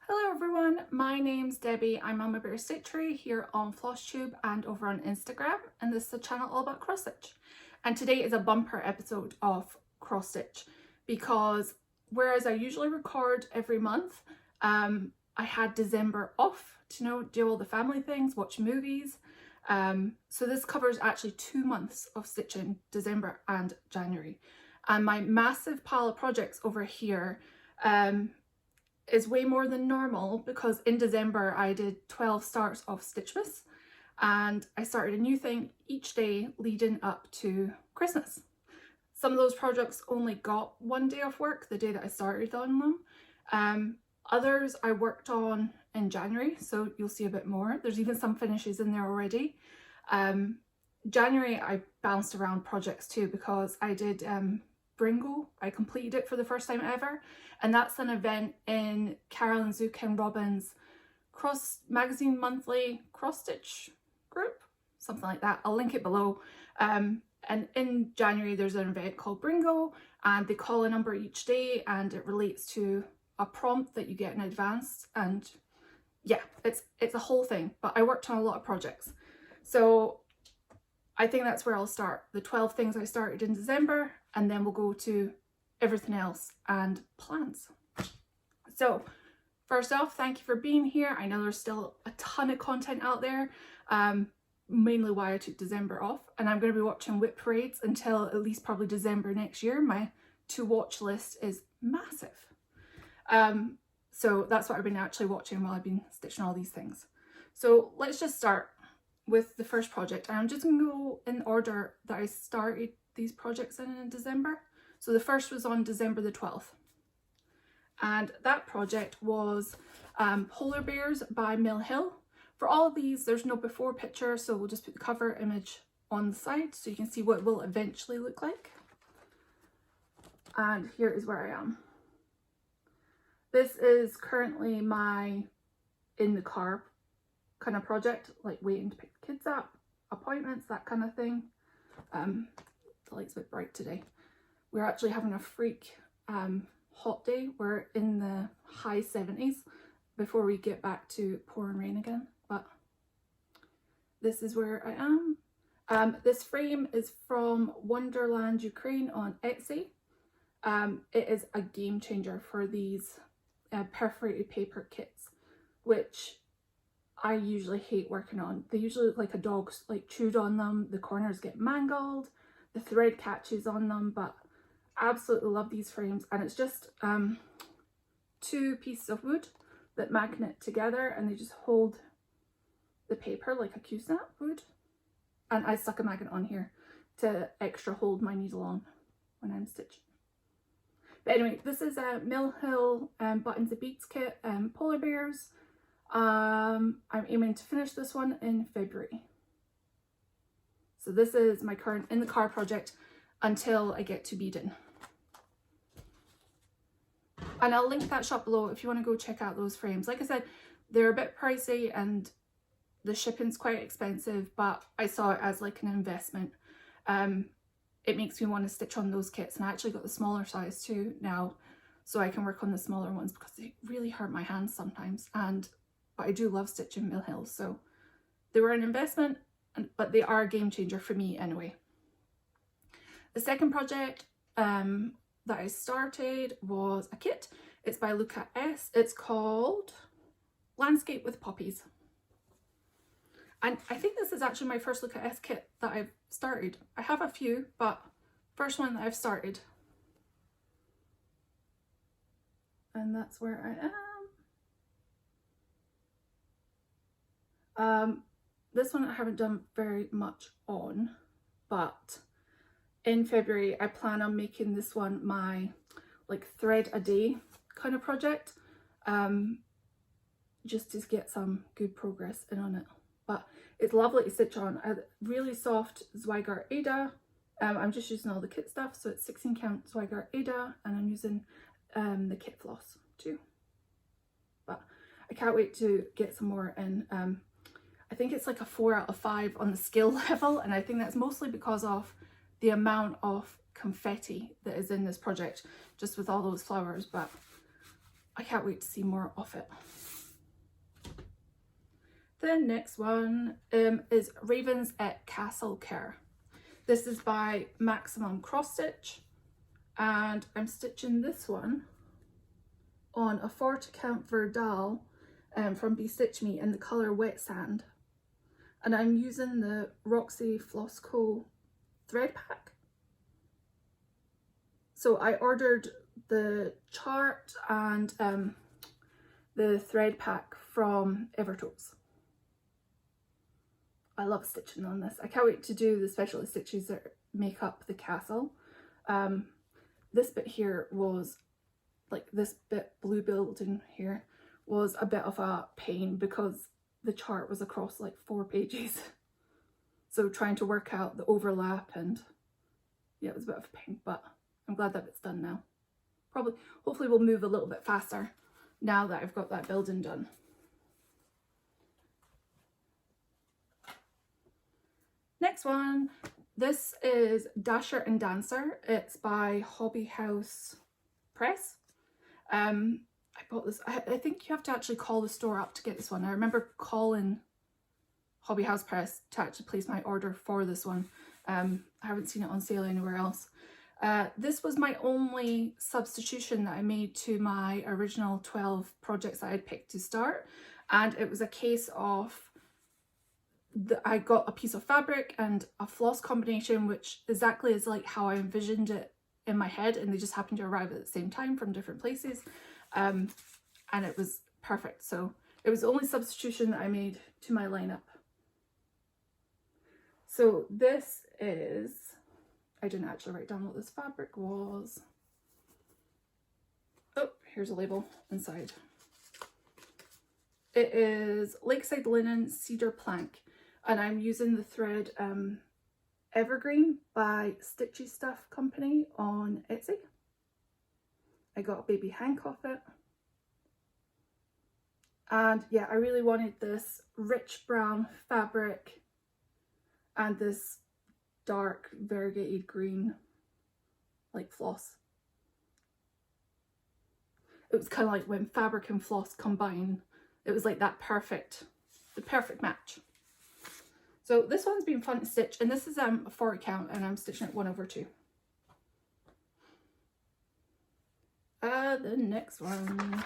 Hello everyone, my name's Debbie. I'm Mama Bear Stitchery here on Flosstube and over on Instagram, and this is a channel all about cross stitch. And today is a bumper episode of cross stitch because whereas I usually record every month, I had December off to do all the family things, watch movies. So this covers actually 2 months of stitching, December and January. And my massive pile of projects over here is way more than normal because in December I did 12 starts of Stitchmas and I started a new thing each day leading up to Christmas. Some of those projects only got 1 day of work, the day that I started on them. Others I worked on in January, so you'll see a bit more. There's even some finishes in there already. January I bounced around projects too because I did Bringo. I completed it for the first time ever, and that's an event in Carolyn, Luca and Robin's Cross Magazine Monthly Cross Stitch group, something like that. I'll link it below. And in January there's an event called Bringo, and they call a number each day and it relates to a prompt that you get in advance, and yeah, it's a whole thing. But I worked on a lot of projects, so I think that's where I'll start. The 12 things I started in December, and then we'll go to everything else and plans. So first off, thank you for being here. I know there's still a ton of content out there, mainly why I took December off, and I'm going to be watching Whip Parades until at least probably December next year. My to watch list is massive. So that's what I've been actually watching while I've been stitching all these things. So let's just start with the first project, and I'm just going to go in order that I started these projects in December. So the first was on December the 12th, and that project was Polar Bears by Mill Hill. For all of these there's no before picture, so we'll just put the cover image on the side so you can see what it will eventually look like. And here is where I am. This is currently my in the car kind of project, like waiting to pick the kids up, appointments, that kind of thing. The light's a bit bright today. We're actually having a freak hot day. We're in the high 70s before we get back to pouring rain again, but this is where I am. This frame is from Wonderland Ukraine on Etsy. It is a game changer for these perforated paper kits, which I usually hate working on. They usually look like a dog's like chewed on them, the corners get mangled, the thread catches on them, but I absolutely love these frames. And it's just 2 pieces of wood that magnet together, and they just hold the paper like a Q-snap would. And I stuck a magnet on here to extra hold my needle on when I'm stitching. But anyway, this is a Mill Hill Buttons and Beads kit, Polar Bears. I'm aiming to finish this one in February. So this is my current in the car project until I get to beading. And I'll link that shop below if you want to go check out those frames. Like I said, they're a bit pricey and the shipping's quite expensive, but I saw it as like an investment. It makes me want to stitch on those kits, and I actually got the smaller size too now, so I can work on the smaller ones because they really hurt my hands sometimes. But I do love stitching Mill Hill, so they were an investment, but they are a game changer for me anyway. The second project that I started was a kit. It's by Luca S. It's called Landscape with Poppies. And I think this is actually my first Luca S kit that I've started. I have a few, but first one that I've started. And that's where I am. This one I haven't done very much on, but in February I plan on making this one my like thread a day kind of project, just to get some good progress in on it. But it's lovely to stitch on. A really soft Zweigart Ada. I'm just using all the kit stuff, so it's 16 count Zweigart Ada, and I'm using the kit floss too. But I can't wait to get some more in. I think it's like a 4 out of 5 on the skill level, and I think that's mostly because of the amount of confetti that is in this project, just with all those flowers. But I can't wait to see more of it. The next one is Ravens at Castle Kerr. This is by Maximum Cross Stitch, and I'm stitching this one on a 40 count Wrendale from Be Stitch Me in the colour Wet Sand, and I'm using the Roxy Floss Co thread pack. So I ordered the chart and the thread pack from Evertotes. I love stitching on this. I can't wait to do the specialist stitches that make up the castle. This bit here was, like this bit blue building here, was a bit of a pain because the chart was across like 4 pages. So trying to work out the overlap, and yeah, it was a bit of a pain, but I'm glad that it's done now. Hopefully we'll move a little bit faster now that I've got that building done. Next one, this is Dasher and Dancer. It's by Hobby House Press. I bought this, I think you have to actually call the store up to get this one. I remember calling Hobby House Press to actually place my order for this one. I haven't seen it on sale anywhere else. This was my only substitution that I made to my original 12 projects that I had picked to start, and it was a case of I got a piece of fabric and a floss combination, which exactly is like how I envisioned it in my head, and they just happened to arrive at the same time from different places, and it was perfect. So it was the only substitution that I made to my lineup. So this is, I didn't actually write down what this fabric was. Oh, here's a label inside. It is Lakeside Linen Cedar Plank, and I'm using the thread Evergreen by Stitchy Stuff Company on Etsy. I got a baby hank off it. And yeah, I really wanted this rich brown fabric and this dark variegated green like floss. It was kind of like when fabric and floss combine. It was like that the perfect match. So this one's been fun to stitch, and this is a 40 count, and I'm stitching it 1/2. The next one,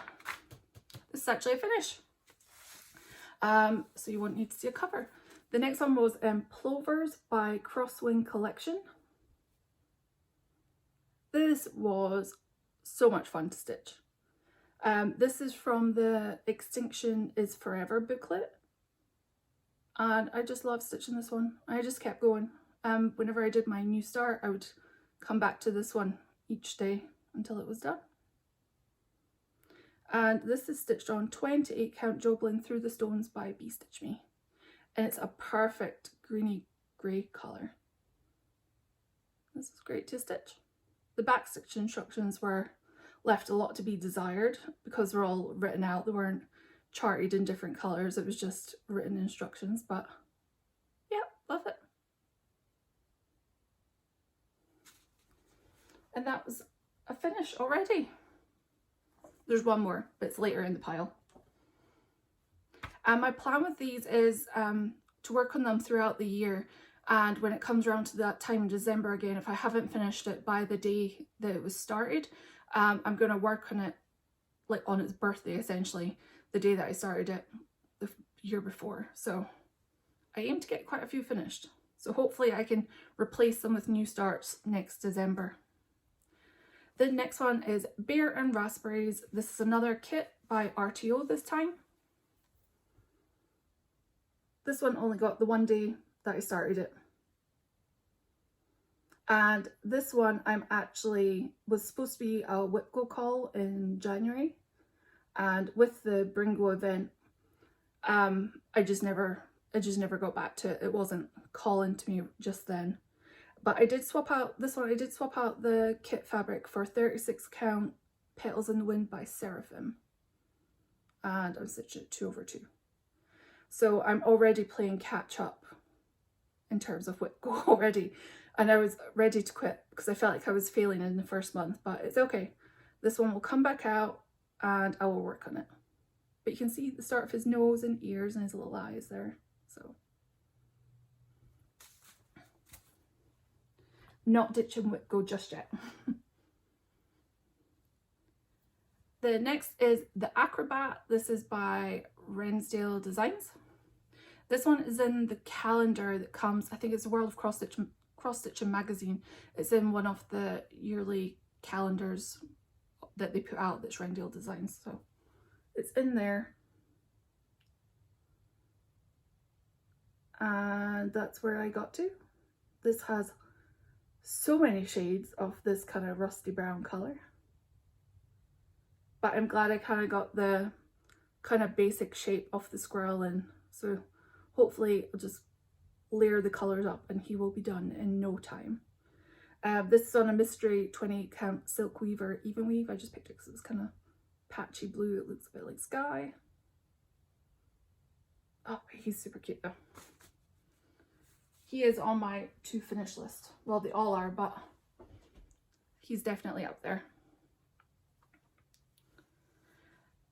this is actually a finish. So you won't need to see a cover. The next one was Plvers by Crosswing Collection. This was so much fun to stitch. This is from the Extinction is Forever booklet, and I just love stitching this one. I just kept going. Whenever I did my new start, I would come back to this one each day until it was done. And this is stitched on 28 count Joblin Through the Stones by Be Stitch Me, and it's a perfect greeny grey colour. This is great to stitch. The back stitch instructions were left a lot to be desired because they're all written out. They weren't charted in different colours, it was just written instructions, but yeah, love it. And that was a finish already. There's one more, but it's later in the pile. And my plan with these is to work on them throughout the year, and when it comes around to that time in December again, if I haven't finished it by the day that it was started, I'm going to work on it like on its birthday, essentially, the day that I started it the year before. So I aim to get quite a few finished. So hopefully I can replace them with new starts next December. The next one is Bear and Raspberries. This is another kit by RTO this time. This one only got the one day that I started it. And this one was supposed to be a Whip-Go call in January. And with the Bringo event, I just never got back to it. It wasn't calling to me just then. But I did swap out this one. I did swap out the kit fabric for 36 count Petals in the Wind by Seraphim. And I'm stitching it 2/2. So I'm already playing catch up in terms of Whip-Go already. And I was ready to quit because I felt like I was failing in the first month, but it's okay. This one will come back out and I will work on it. But you can see the start of his nose and ears and his little eyes there. So not ditching Whitgo just yet. The next is the Acrobat. This is by Wrendale Designs. This one is in the calendar that comes, I think it's the World of Cross-Stitching magazine. It's in one of the yearly calendars that they put out that's Wrendale Designs. So it's in there. And that's where I got to. This has so many shades of this kind of rusty brown colour. But I'm glad I kind of got the kind of basic shape of the squirrel in. So hopefully I'll just layer the colours up and he will be done in no time. This is on a mystery 20 count silk weaver even weave. I just picked it because it was kind of patchy blue. It looks a bit like sky. Oh, he's super cute though. He is on my to finish list. Well, they all are, but he's definitely up there.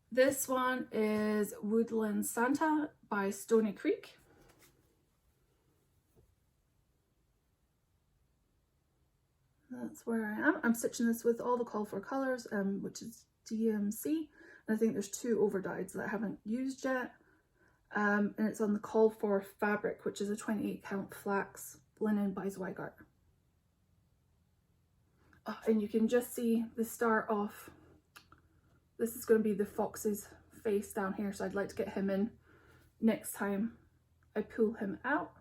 This one is Woodland Santa by Stoney Creek. That's where I am. I'm stitching this with all the call for colours, which is DMC. And I think there's 2 overdyes that I haven't used yet. And it's on the call for fabric, which is a 28 count flax linen by Zweigart. Oh, and you can just see the start of, this is going to be the fox's face down here, so I'd like to get him in next time I pull him out.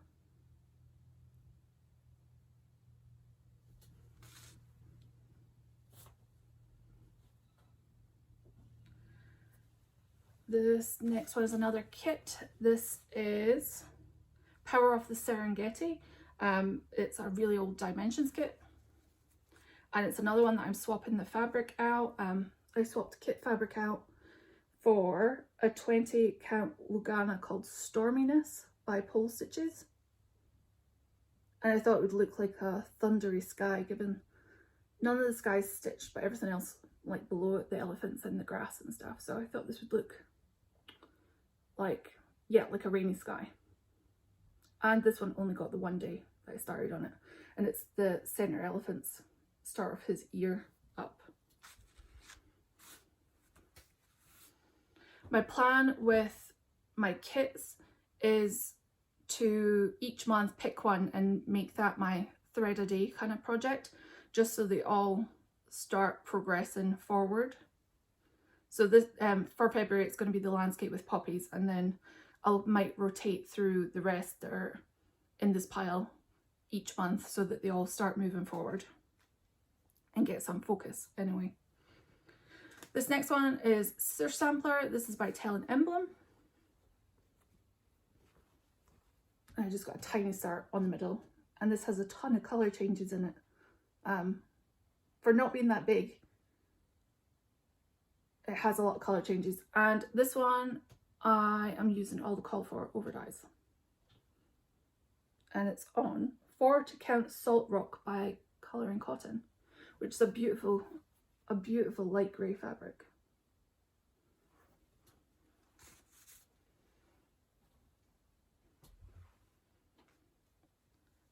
This next one is another kit. This is Power of the Serengeti. It's a really old Dimensions kit. And it's another one that I'm swapping the fabric out. I swapped kit fabric out for a 20 count Lugana called Storminess by Pole Stitches. And I thought it would look like a thundery sky, given none of the sky's stitched, but everything else like below it, the elephants and the grass and stuff. So I thought this would look like, yeah, like a rainy sky. And this one only got the 1 day that I started on it. And it's the center elephant's start of his ear up. My plan with my kits is to each month pick one and make that my thread a day kind of project, just so they all start progressing forward. So this for February it's going to be the landscape with poppies, and then I might rotate through the rest that are in this pile each month so that they all start moving forward and get some focus anyway. This next one is Scissor Sampler. This is by Emblem. I just got a tiny start on the middle, and this has a ton of colour changes in it. For not being that big, it has a lot of colour changes. And this one I am using all the call for overdyes. And it's on 4 to count Salt Rock by Colouring Cotton, which is a beautiful light grey fabric.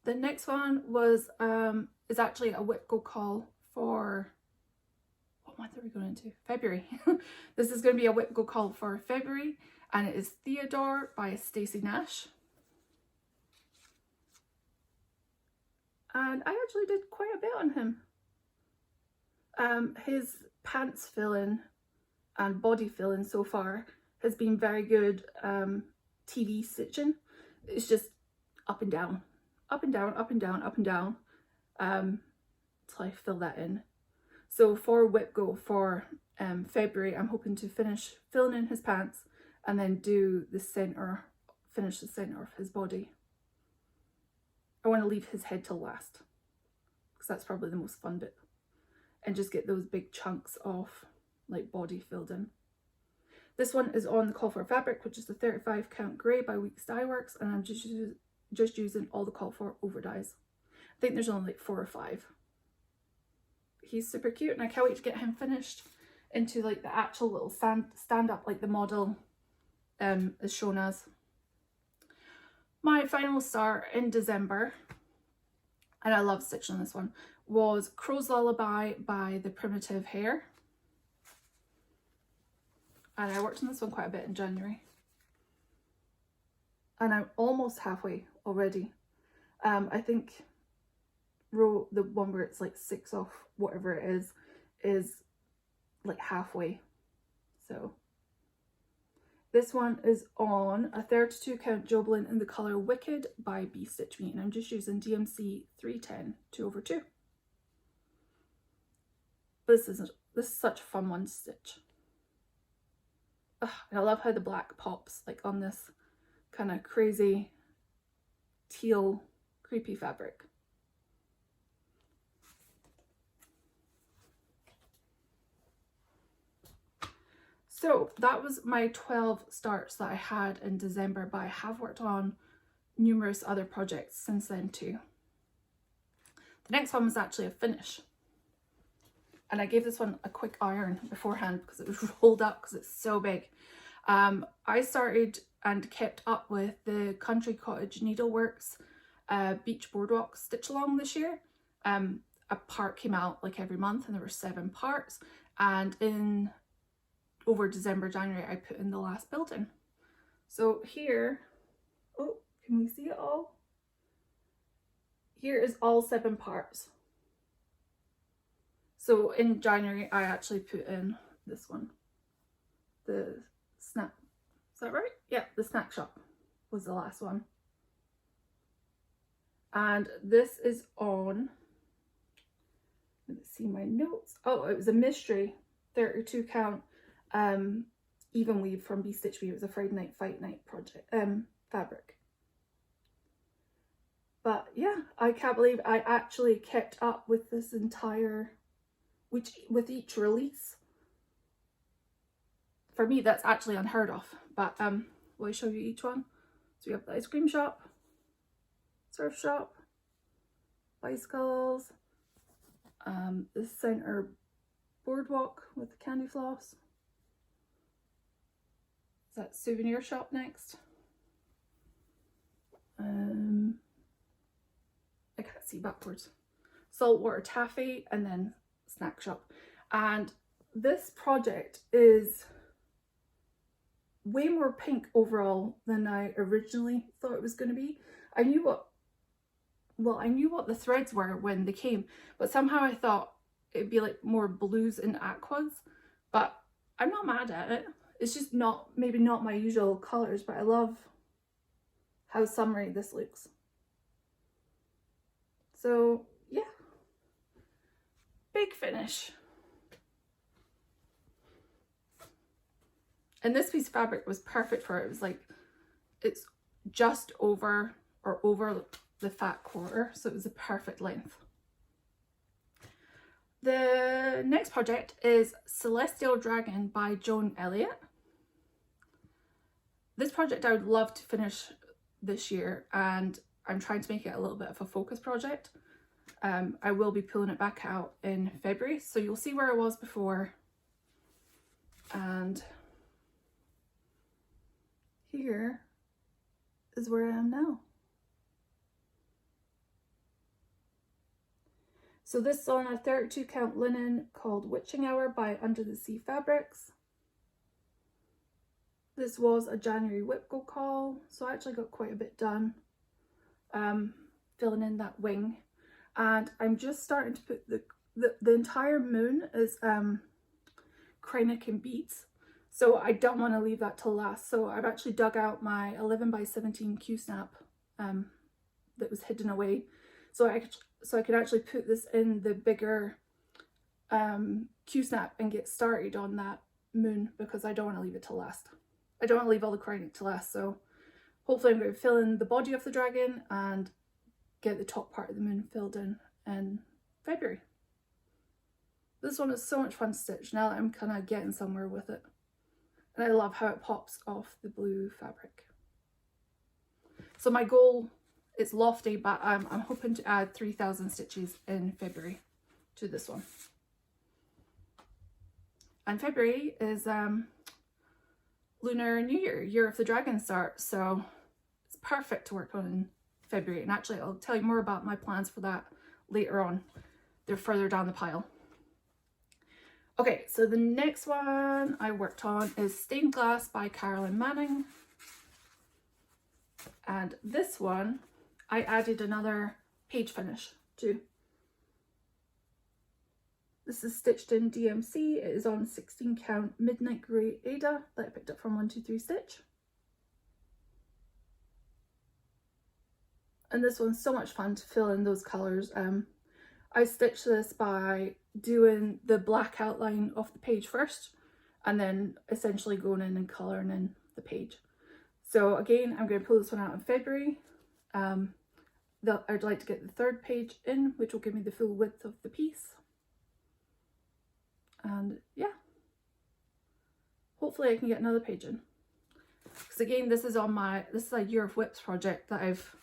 The next one was is actually a Whitgo call for, what month are we going into? February. This is going to be a Whitgo call for February, and it is Theodore by Stacy Nash. And I actually did quite a bit on him. His pants fill-in and body fill-in so far has been very good TV stitching. It's just up and down, up and down, up and down, up and down, till I fill that in. So for Whitgo for February, I'm hoping to finish filling in his pants and then do the centre, finish the centre of his body. I want to leave his head till last, because that's probably the most fun bit, and just get those big chunks of like body filled in. This one is on the call for fabric, which is the 35 count grey by Weeks Dye Works, and I'm just using all the call for overdyes. I think there's only like 4 or 5. He's super cute, and I can't wait to get him finished into like the actual little stand up like the model is shown as. My final start in December, and I love stitching this one, was Crow's Lullaby by the Primitive Hare. And I worked on this one quite a bit in January. And I'm almost halfway already. I think row, the one where it's like 6 off whatever it is like halfway. So this one is on a 32 count Joblin in the colour Wicked by Bee Stitch Me, and I'm just using DMC 310 2/2. This is such a fun one to stitch. Ugh, and I love how the black pops like on this kind of crazy teal creepy fabric. So that was my 12 starts that I had in December, but I have worked on numerous other projects since then too. The next one was actually a finish. And I gave this one a quick iron beforehand because it was rolled up because it's so big. I started and kept up with the Country Cottage Needleworks Beach Boardwalk stitch along this year. A part came out like every month and there were 7 parts. And over December, January, I put in the last building. So here, oh, can we see it all? Here is all 7 parts. So in January, I actually put in this one, the snack, is that right? Yeah, the snack shop was the last one. And this is on, let's see my notes. Oh, it was a mystery 32 count even weave from Bee Stitch Me. It was a Friday Night Fight Night project fabric. But yeah, I can't believe I actually kept up with this entire, with each release. For me, that's actually unheard of. But will I show you each one? So we have the ice cream shop, surf shop, bicycles, the center boardwalk with the candy floss. Is that souvenir shop next? I can't see backwards. Saltwater taffy, and then snack shop. And this project is way more pink overall than I originally thought it was going to be. I knew what the threads were when they came, but somehow I thought it'd be like more blues and aquas, but I'm not mad at it. It's just maybe not my usual colours, but I love how summery this looks. So yeah, big finish. And this piece of fabric was perfect for it. It was like, it's just over or over the fat quarter, so it was a perfect length. The next project is Celestial Dragon by Joan Elliott. This project I would love to finish this year, and I'm trying to make it a little bit of a focus project. I will be pulling it back out in February, so you'll see where I was before, and here is where I am now. So this is on a 32 count linen called Witching Hour by Under the Sea Fabrics. This was a January whip go call, so I actually got quite a bit done filling in that wing. And I'm just starting to put the entire moon is Kreinik and beads, so I don't want to leave that till last. So I've actually dug out my 11 by 17 Q-snap that was hidden away, so I could actually put this in the bigger Q-snap and get started on that moon, because I don't want to leave it till last. I don't want to leave all the Kreinik to last, so hopefully I'm going to fill in the body of the dragon and get the top part of the moon filled in February. This one is so much fun to stitch now that I'm kind of getting somewhere with it. And I love how it pops off the blue fabric. So my goal is lofty, but I'm hoping to add 3,000 stitches in February to this one. And February is Lunar New Year, Year of the Dragon start, so it's perfect to work on in February. And actually I'll tell you more about my plans for that later on. They're further down the pile. Okay, so the next one I worked on is Stained Glass by Carolyn Manning. And this one I added another page finish to. This is stitched in DMC. It is on 16 count Midnight Grey Ada that I picked up from 123 Stitch. And this one's so much fun to fill in those colours. I stitched this by doing the black outline of the page first and then essentially going in and colouring in the page. So again, I'm going to pull this one out in February. I'd like to get the third page in, which will give me the full width of the piece. And yeah, hopefully I can get another page in. Because again, this is a Year of Whips project that I've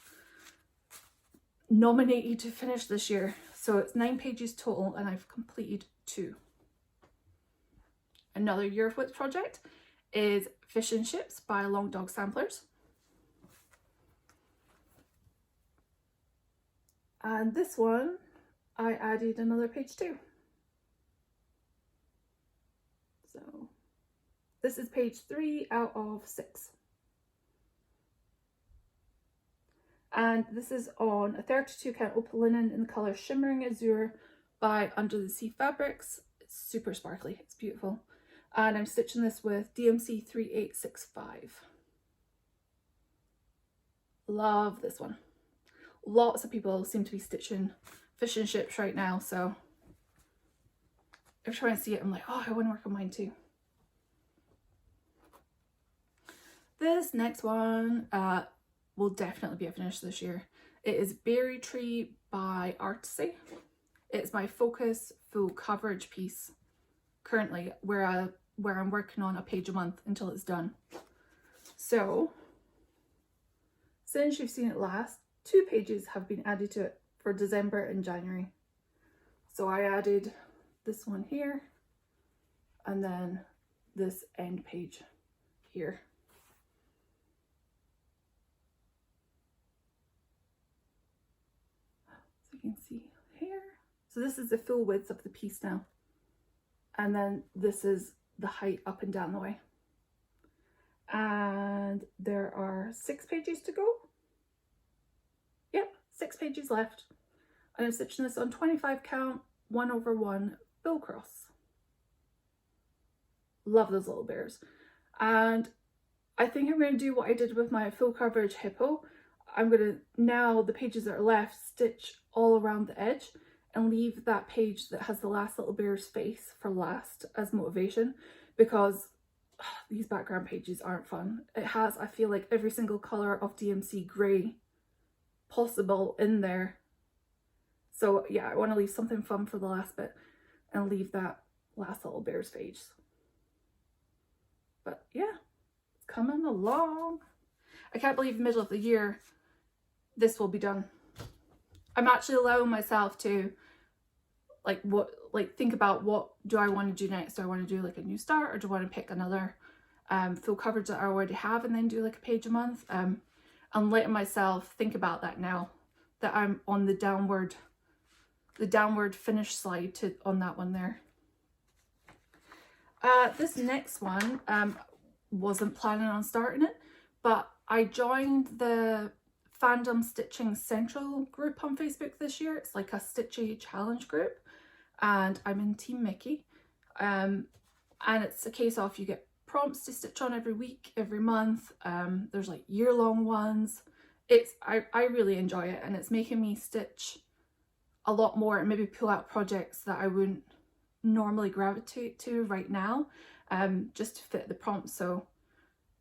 nominated to finish this year. So it's 9 pages total and I've completed 2. Another Year of Whips project is Fish and Ships by Long Dog Samplers. And this one, I added another page too. So this is page 3 out of 6. And this is on a 32 count opal linen in the colour Shimmering Azure by Under the Sea Fabrics. It's super sparkly, it's beautiful. And I'm stitching this with DMC 3865. Love this one. Lots of people seem to be stitching Fish and Ships right now, so every time I see it I'm like, oh, I want to work on mine too. This next one will definitely be a finish this year. It is Berry Tree by Artsy. It's my focus full coverage piece currently where I'm working on a page a month until it's done. So since you've seen it last, 2 pages have been added to it for December and January. So I added this one here and then this end page here. So you can see here. So this is the full width of the piece now. And then this is the height up and down the way. And there are 6 pages to go. Yep, 6 pages left. And I'm stitching this on 25 count 1/1 bill cross. Love those little bears. And I think I'm going to do what I did with my full coverage hippo. I'm going to, now the pages that are left, stitch all around the edge and leave that page that has the last little bear's face for last as motivation, because these background pages aren't fun. It has, I feel like, every single colour of DMC grey possible in there. So yeah, I want to leave something fun for the last bit and leave that last little bear's face. But yeah, it's coming along. I can't believe middle of the year this will be done. I'm actually allowing myself to think about what do I want to do next. Do I want to do like a new start, or do I want to pick another full coverage that I already have and then do like a page a month? I'm letting myself think about that now that I'm on the downward finish slide on that one there. This next one, wasn't planning on starting it, but I joined the Fandom Stitching Central group on Facebook this year. It's like a stitchy challenge group, and I'm in Team Mickey. And it's a case of you get prompts to stitch on every week, every month. There's like year-long ones. I really enjoy it, and it's making me stitch a lot more and maybe pull out projects that I wouldn't normally gravitate to right now, just to fit the prompts. So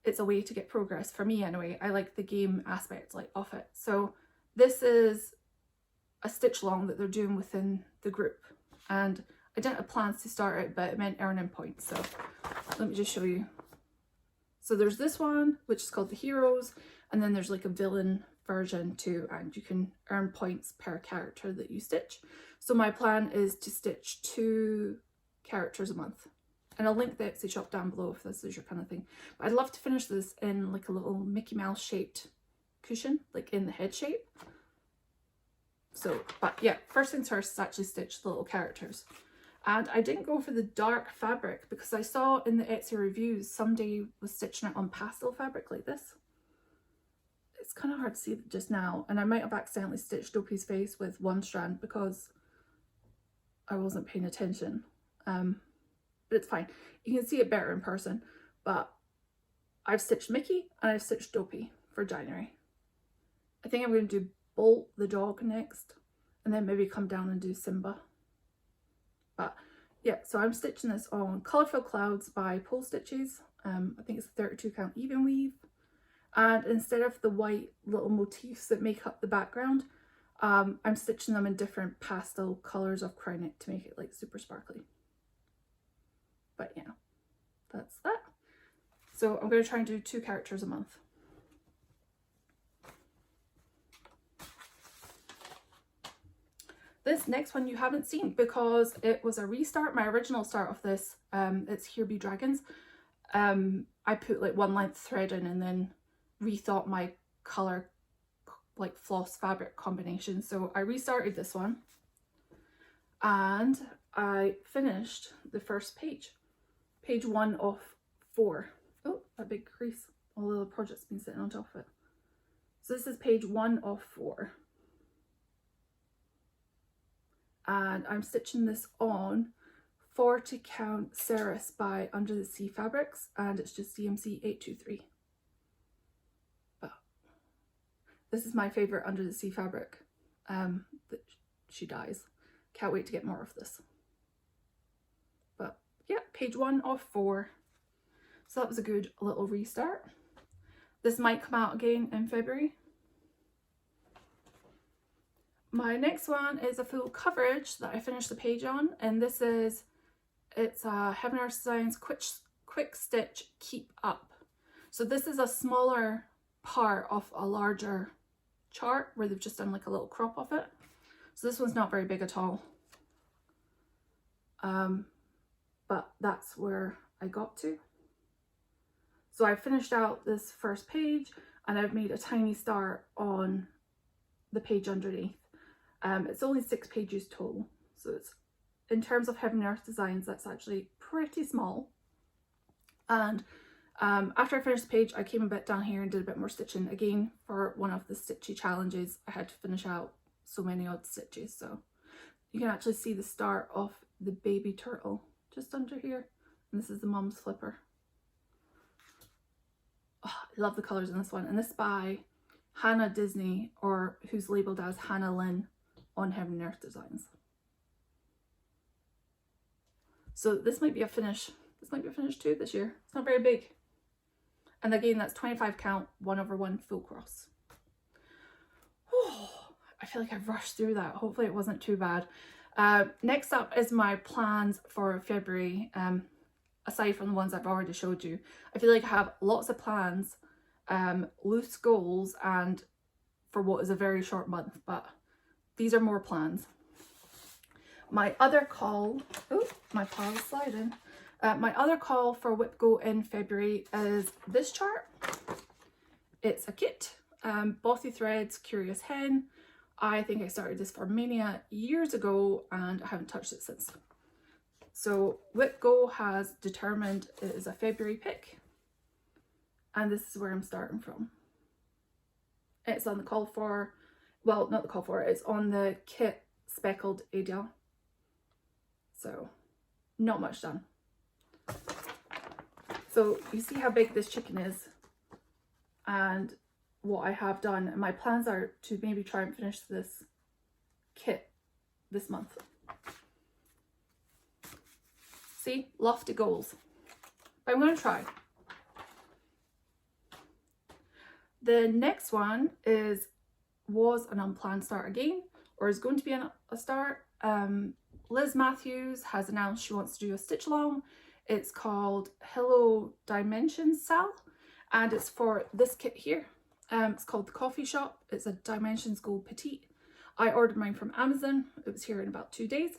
it's a way to get progress for me anyway. I like the game aspect of it. So this is a stitch long that they're doing within the group, and I didn't have plans to start it, but it meant earning points. So let me just show you. So there's this one, which is called the Heroes, and then there's like a villain version too, and you can earn points per character that you stitch. So my plan is to stitch 2 characters a month, And I'll link the Etsy shop down below if this is your kind of thing. But I'd love to finish this in like a little Mickey Mouse shaped cushion, like in the head shape. So, but yeah, first things first is actually stitch the little characters. And I didn't go for the dark fabric because I saw in the Etsy reviews somebody was stitching it on pastel fabric like this. It's kind of hard to see just now, and I might have accidentally stitched Dopey's face with one strand because I wasn't paying attention. But it's fine. You can see it better in person. But I've stitched Mickey and I've stitched Dopey for January. I think I'm going to do Bolt the dog next, and then maybe come down and do Simba. But yeah, so I'm stitching this on Colourful Clouds by Pole Stitches. I think it's a 32 count even weave. And instead of the white little motifs that make up the background, I'm stitching them in different pastel colours of crown knit to make it like super sparkly. But yeah, that's that. So I'm going to try and do 2 characters a month. This next one you haven't seen because it was a restart. My original start of this, it's Here Be Dragons. I put like 1 length thread in and then rethought my colour like floss fabric combination. So I restarted this one and I finished the first page. Page 1 of 4. Oh, that big crease. All the project's been sitting on top of it. So this is page 1 of 4. And I'm stitching this on 40 count Ceres by Under the Sea Fabrics, and it's just DMC 823. But this is my favourite Under the Sea fabric. That she dies. Can't wait to get more of this. But yeah, page 1 of 4. So that was a good little restart. This might come out again in February. My next one is a full coverage that I finished the page on, and this is, it's Heaven Earth Designs Quick Stitch Keep Up. So this is a smaller part of a larger chart where they've just done like a little crop of it. So this one's not very big at all. But that's where I got to. So I finished out this first page and I've made a tiny star on the page underneath. It's only 6 pages total, so it's, in terms of Heaven Earth Designs, that's actually pretty small. And after I finished the page, I came a bit down here and did a bit more stitching. Again, for one of the stitchy challenges, I had to finish out so many odd stitches. So you can actually see the start of the baby turtle just under here. And this is the mum's flipper. Oh, I love the colours in this one. And this is by Hannah Disney, or who's labelled as Hannah Lynn on Heaven Earth Designs. So this might be a finish. This might be a finish too this year. It's not very big. And again, that's 25 count, 1/1 full cross. Oh, I feel like I've rushed through that. Hopefully it wasn't too bad. Next up is my plans for February. Aside from the ones I've already showed you, I feel like I have lots of plans, loose goals, and for what is a very short month, but these are more plans. My other call, oh, my pile is sliding. My other call for Whip Go in February is this chart. It's a kit, Bothy Threads, Curious Hen. I think I started this for Mania years ago and I haven't touched it since. So Whip Go has determined it is a February pick, and this is where I'm starting from. It's on the call for, well, not the call for, it's on the kit speckled Adele. So not much done. So you see how big this chicken is and what I have done, and my plans are to maybe try and finish this kit this month. See, lofty goals, but I'm going to try. The next one was an unplanned start again, or is going to be a start. Liz Matthews has announced she wants to do a stitch along. It's called Hello Dimensions SAL, and it's for this kit here. It's called The Coffee Shop. It's a Dimensions Gold Petite. I ordered mine from Amazon. It was here in about 2 days.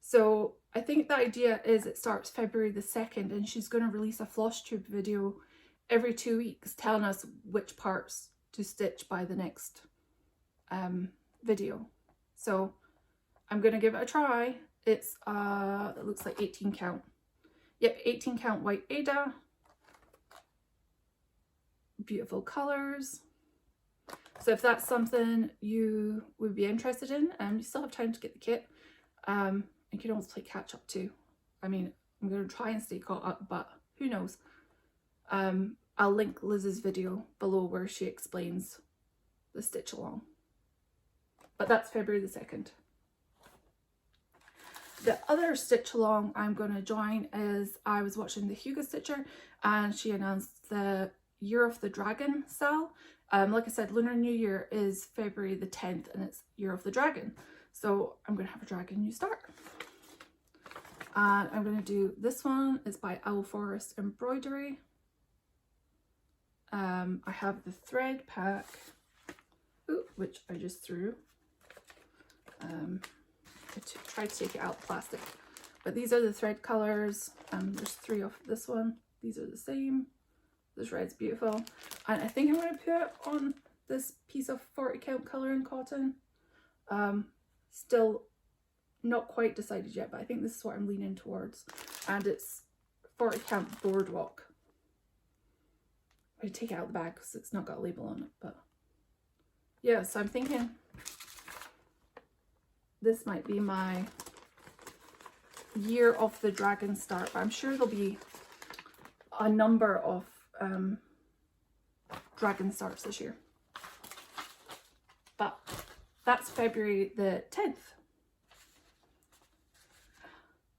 So I think the idea is it starts February the 2nd and she's going to release a Flosstube video every 2 weeks telling us which parts to stitch by the next video. So I'm going to give it a try. It's it looks like 18 count. Yep, 18 count white Ada. Beautiful colors. So if that's something you would be interested in, you still have time to get the kit. You can always play catch up too. I mean, I'm going to try and stay caught up, but who knows. I'll link Liz's video below where she explains the stitch along. But that's February the 2nd. The other stitch along I'm going to join is I was watching the Hugo Stitcher and she announced the Year of the Dragon SAL. Like I said, Lunar New Year is February the 10th and it's Year of the Dragon. So I'm going to have a dragon new start. And I'm going to do this one. It's by Owl Forest Embroidery. I have the thread pack, which I just threw. I tried to take it out of plastic. But these are the thread colours. There's 3 of this one. These are the same. This red's beautiful. And I think I'm going to put it on this piece of 40 count colouring cotton. Still not quite decided yet, but I think this is what I'm leaning towards. And it's 40 count Boardwalk. I'm going to take it out of the bag because it's not got a label on it. But yeah, so I'm thinking this might be my Year of the Dragon start. But I'm sure there'll be a number of dragon starts this year. But that's February the 10th.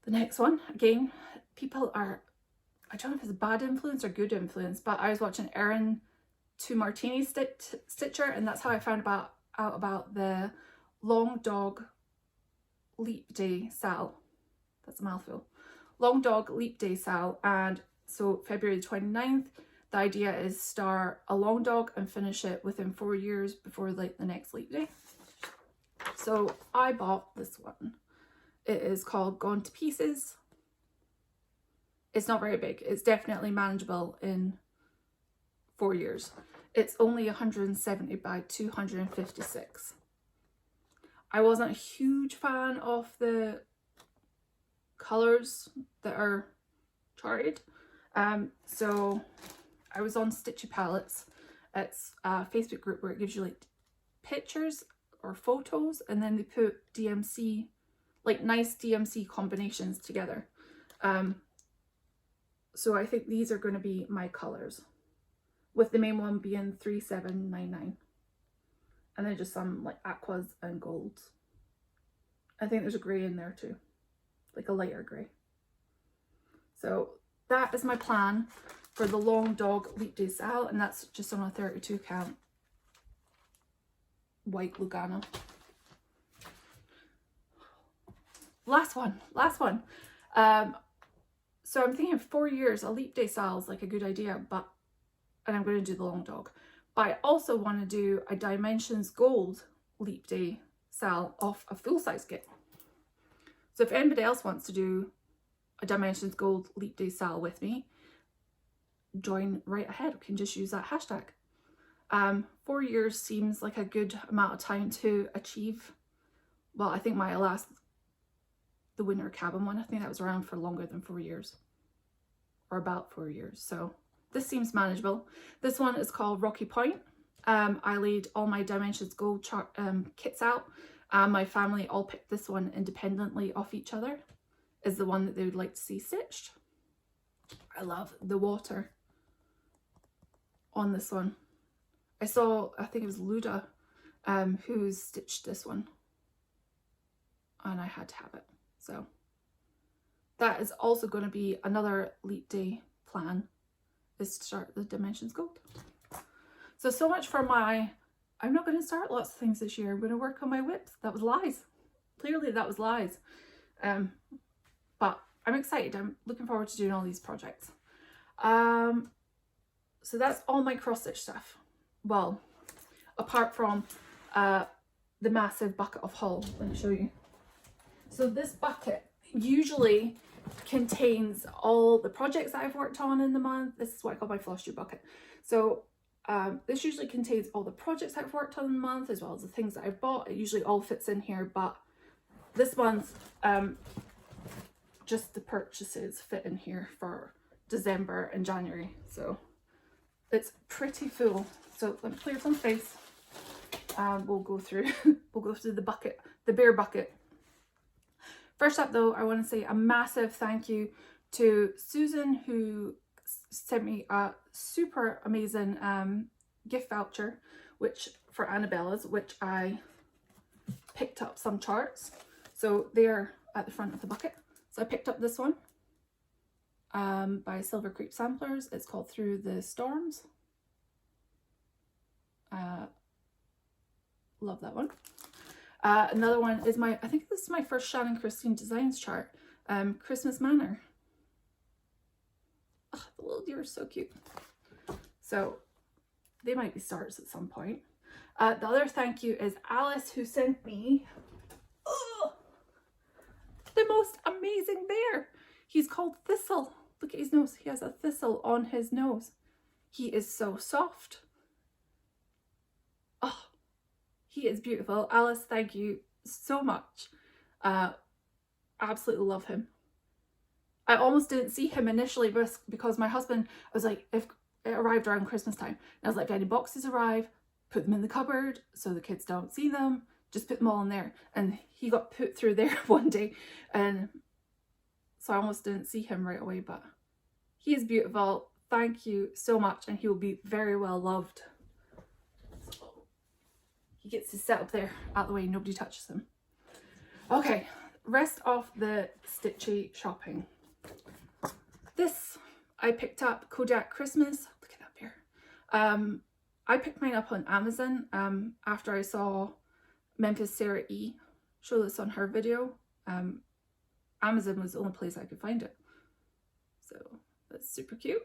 The next one, again, people are, I don't know if it's a bad influence or good influence, but I was watching Erin to Martini Stitcher, and that's how I found out about the Long Dog Leap Day SAL. That's a mouthful. Long Dog Leap Day SAL, and so February the 29th, the idea is start a long dog and finish it within 4 years before like the next leap day. So I bought this one. It is called Gone to Pieces. It's not very big. It's definitely manageable in 4 years. It's only 170 by 256. I wasn't a huge fan of the colours that are charted. So I was on Stitchy Palettes. It's a Facebook group where it gives you like pictures or photos, and then they put DMC, like nice DMC combinations together. So I think these are going to be my colours, with the main one being 3799, and then just some like aquas and golds. I think there's a grey in there too, like a lighter grey. So that is my plan for the Long Dog Leap Day SAL, and that's just on a 32 count white Lugano. Last one. So I'm thinking 4 years, a Leap Day SAL is like a good idea, and I'm going to do the Long Dog. But I also want to do a Dimensions Gold Leap Day SAL off a full-size kit. So if anybody else wants to do a Dimensions Gold Leap Day SAL with me, join right ahead. We can just use that hashtag. 4 years seems like a good amount of time to achieve. Well, I think my last, the Winter Cabin one, I think that was around for longer than 4 years, or about 4 years. So this seems manageable. This one is called Rocky Point. I laid all my Dimensions Gold kits out. My family all picked this one independently off each other. Is the one that they would like to see stitched. I love the water on this one. I saw, I think it was Luda, who stitched this one, and I had to have it. So that is also going to be another Leap Day plan, is to start the Dimensions Gold. So much for my, I'm not going to start lots of things this year. I'm going to work on my whips. That was lies. Clearly that was lies. But I'm excited. I'm looking forward to doing all these projects. So that's all my cross stitch stuff. Well, apart from the massive bucket of hull. Let me show you. So this bucket usually contains all the projects that I've worked on in the month. This is what I call my Flosstube bucket. So this usually contains all the projects I've worked on in the month, as well as the things that I've bought. It usually all fits in here, but this month, just the purchases fit in here for December and January. So it's pretty full. So let me clear some space. We'll go through the bucket, the bear bucket. First up though, I want to say a massive thank you to Susan, who sent me a super amazing gift voucher, which for Annabella's, which I picked up some charts. So they're at the front of the bucket. So I picked up this one by Silver Creek Samplers. It's called Through the Storms. Love that one. Another one is I think this is my first Shannon Christine Designs chart, Christmas Manor. Oh, the little deer is so cute. So they might be stars at some point. The other thank you is Alice, who sent me the most amazing bear. He's called Thistle. Look at his nose. He has a thistle on his nose. He is so soft. Oh, he is beautiful. Alice, thank you so much. Absolutely love him. I almost didn't see him initially because my husband was like, if it arrived around Christmas time, and I was like, if any boxes arrive, put them in the cupboard so the kids don't see them. Just put them all in there. And he got put through there one day, and so I almost didn't see him right away, but he is beautiful. Thank you so much, and he will be very well loved. So he gets to sit up there out the way, nobody touches him. Okay, rest of the stitchy shopping. This I picked up, Kodak Christmas. Look it up here. I picked mine up on Amazon after I saw Memphis Sarah E show this on her video. Amazon was the only place I could find it. So that's super cute.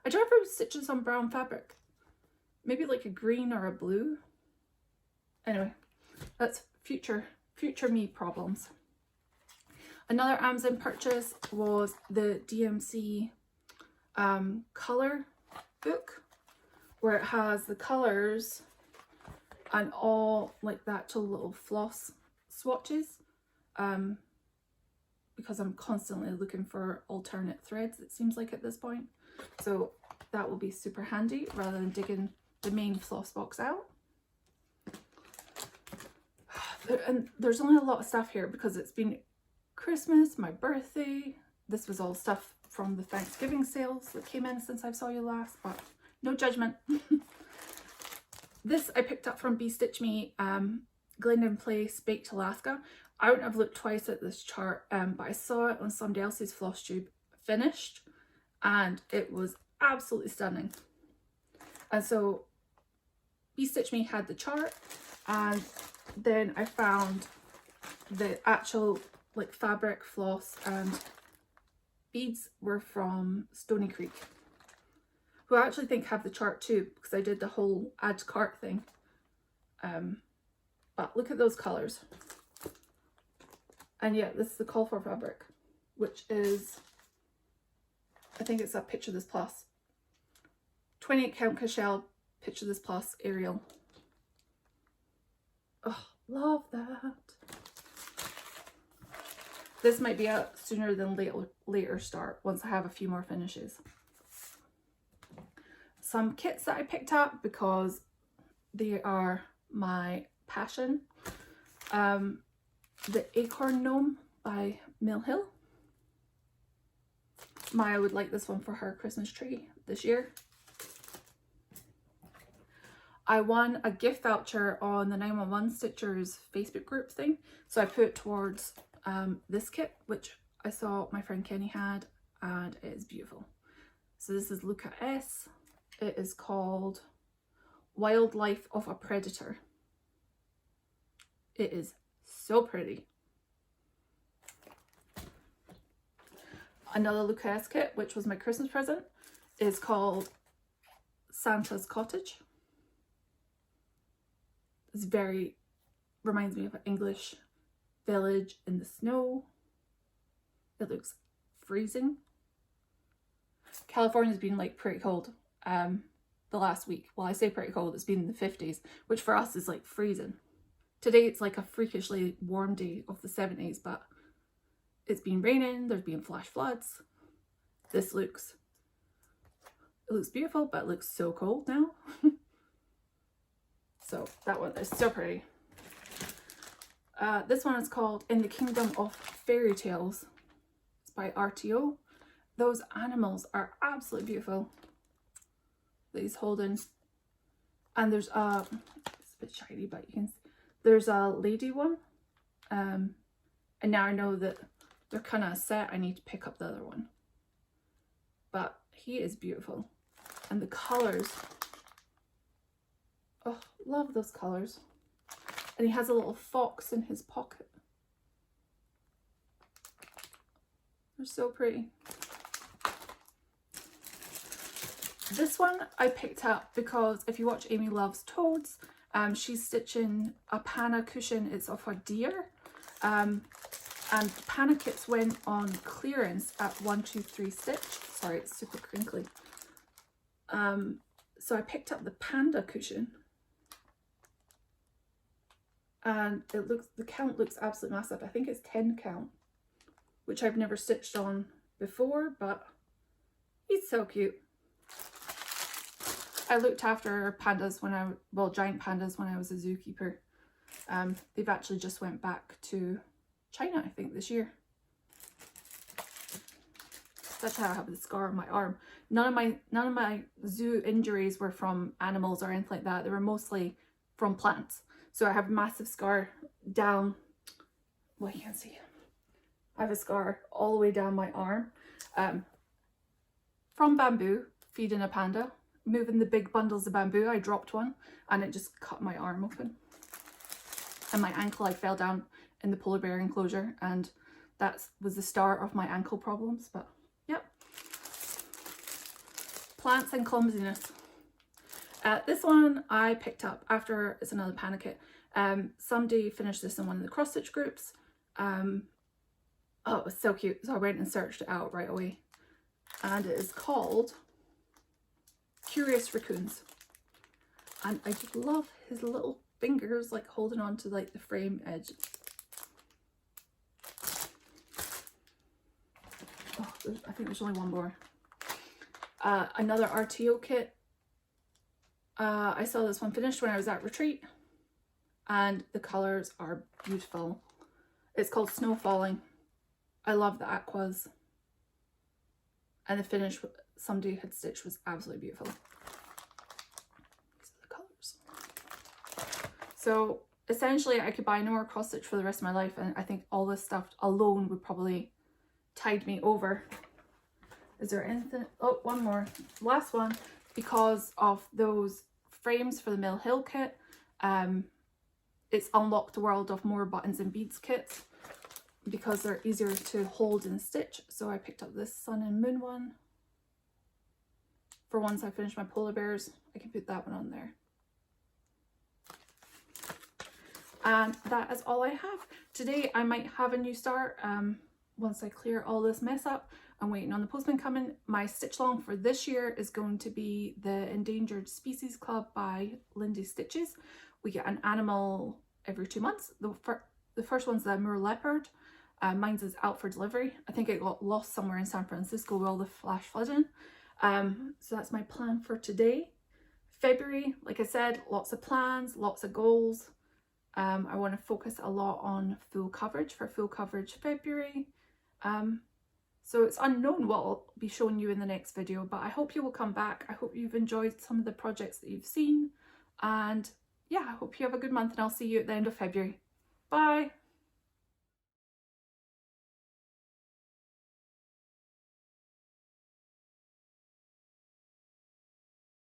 I tried to stitch this on brown fabric. Maybe like a green or a blue. Anyway, that's future me problems. Another Amazon purchase was the DMC color book, where it has the colors and all like the actual little floss swatches, because I'm constantly looking for alternate threads, it seems like, at this point. So that will be super handy rather than digging the main floss box out. And there's only a lot of stuff here because it's been Christmas, my birthday. This was all stuff from the Thanksgiving sales that came in since I saw you last, but no judgment. This I picked up from Be Stitch Me, Glendon Place Baked Alaska. I wouldn't have looked twice at this chart, but I saw it on somebody else's Flosstube finished, and it was absolutely stunning. And so Be Stitch Me had the chart, and then I found the actual like fabric, floss and beads were from Stoney Creek, who I actually think have the chart too, because I did the whole add to cart thing. But look at those colors. And yeah, this is the call for fabric, which is, I think it's a Picture This Plus 28 count Cashel Picture This Plus Ariel. Oh, love that. This might be a sooner than later start once I have a few more finishes. Some kits that I picked up because they are my passion. The Acorn Gnome by Mill Hill. Maya would like this one for her Christmas tree this year. I won a gift voucher on the 911 Stitchers Facebook group thing, so I put it towards this kit, which I saw my friend Kenny had, and it is beautiful. So this is Luca S. It is called Wildlife of a Predator. It is so pretty. Another Luca S kit, which was my Christmas present, is called Santa's Cottage. It's reminds me of an English village in the snow. It looks freezing. California's been like pretty cold the last week. Well, I say pretty cold, it's been in the 50s, which for us is like freezing. Today it's like a freakishly warm day of the 70s, but it's been raining, there's been flash floods. This looks, it looks beautiful, but it looks so cold now. So that one is so pretty. This one is called In the Kingdom of Fairy Tales. It's by RTO. Those animals are absolutely beautiful that he's holding. And there's a, it's a bit shiny, but you can see, there's a lady one. And now I know that they're kind of set. I need to pick up the other one. But he is beautiful. And the colours, oh, love those colours. And he has a little fox in his pocket. They're so pretty. This one I picked up because if you watch Amy Loves Toads, she's stitching a panna cushion. It's of a deer. And panna kits went on clearance at 123 Stitch. Sorry, it's super crinkly. So I picked up the panda cushion. And it looks, the count looks absolutely massive. I think it's 10 count, which I've never stitched on before, but he's so cute. I looked after pandas when I, well, giant pandas when I was a zookeeper. They've actually just went back to China, I think, this year. That's how I have the scar on my arm. None of my zoo injuries were from animals or anything like that. They were mostly from plants. So I have a massive scar down, well, you can't see. I have a scar all the way down my arm from bamboo, feeding a panda. Moving the big bundles of bamboo, I dropped one and it just cut my arm open. And my ankle, I fell down in the polar bear enclosure, and that was the start of my ankle problems. But yep, plants and clumsiness. This one I picked up after, it's another panna kit. Somebody finished this in one of the cross stitch groups. Oh, it was so cute, so I went and searched it out right away. And it is called Curious Raccoons. And I just love his little fingers like holding on to like the frame edge. Oh, I think there's only one more. Another RTO kit. I saw this one finished when I was at retreat, and the colours are beautiful. It's called Snow Falling. I love the aquas, and the finish somebody had stitched was absolutely beautiful. These are the colours. So essentially I could buy no more cross stitch for the rest of my life, and I think all this stuff alone would probably tide me over. Is there anything? Oh, one more. Last one. Because of those frames for the Mill Hill kit, it's unlocked the world of more buttons and beads kits because they're easier to hold and stitch. So I picked up this Sun and Moon one. For once I finish my polar bears, I can put that one on there. And that is all I have. Today I might have a new start once I clear all this mess up. I'm waiting on the postman coming. My stitch long for this year is going to be the Endangered Species Club by Lindy Stitches. We get an animal every 2 months. The first one's the Moor leopard. Mine's is out for delivery. I think it got lost somewhere in San Francisco with all the flash flooding. So that's my plan for today. February, like I said, lots of plans, lots of goals. I want to focus a lot on full coverage for full coverage February. So it's unknown what I'll be showing you in the next video, but I hope you will come back. I hope you've enjoyed some of the projects that you've seen. And yeah, I hope you have a good month, and I'll see you at the end of February. Bye!